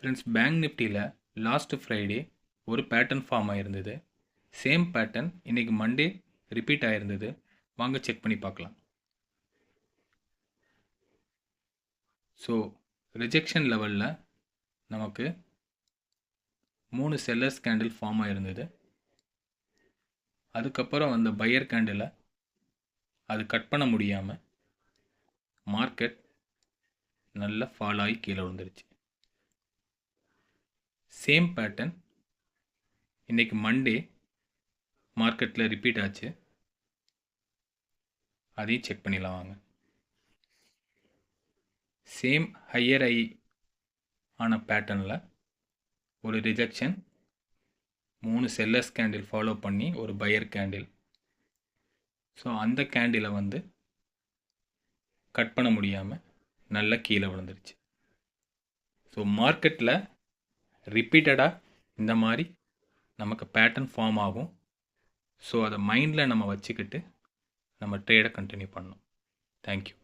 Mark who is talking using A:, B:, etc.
A: Friends, bank நிஃப்டியில் last Friday ஒரு pattern form ஆகிருந்தது. Same pattern இன்றைக்கி மண்டே ரிப்பீட் ஆகிருந்தது. வாங்க செக் பண்ணி பார்க்கலாம். ஸோ ரிஜெக்ஷன் லெவலில் நமக்கு 3 செல்லர்ஸ் கேண்டில் ஃபார்ம் ஆகிருந்தது. அதுக்கப்புறம் அந்த பையர் கேண்டிலை அது கட் பண்ண முடியாமல் மார்க்கெட் நல்லா ஃபால் ஆகி கீழே விழுந்துருச்சு. சேம் பேட்டர்ன் இன்றைக்கி மண்டே மார்க்கெட்டில் ரிப்பீட் ஆச்சு. அதையும் செக் பண்ணிடலாம் வாங்க. சேம் ஹையர் ஐ ஆன பேட்டர்னில் ஒரு ரிஜெக்ஷன், 3 செல்லர்ஸ் கேண்டில் ஃபாலோ பண்ணி ஒரு பையர் கேண்டில். ஸோ அந்த கேண்டிலை கட் பண்ண முடியாமல் நல்லா கீழே விழுந்துருச்சு. ஸோ மார்க்கெட்டில் ரிப்பீட்டடாக இந்த மாதிரி நமக்கு பேட்டர்ன் ஃபார்ம் ஆகும். ஸோ அதை மைண்டில் நம்ம வச்சுக்கிட்டு நம்ம ட்ரேடை கண்டினியூ பண்ணணும். தேங்க்யூ.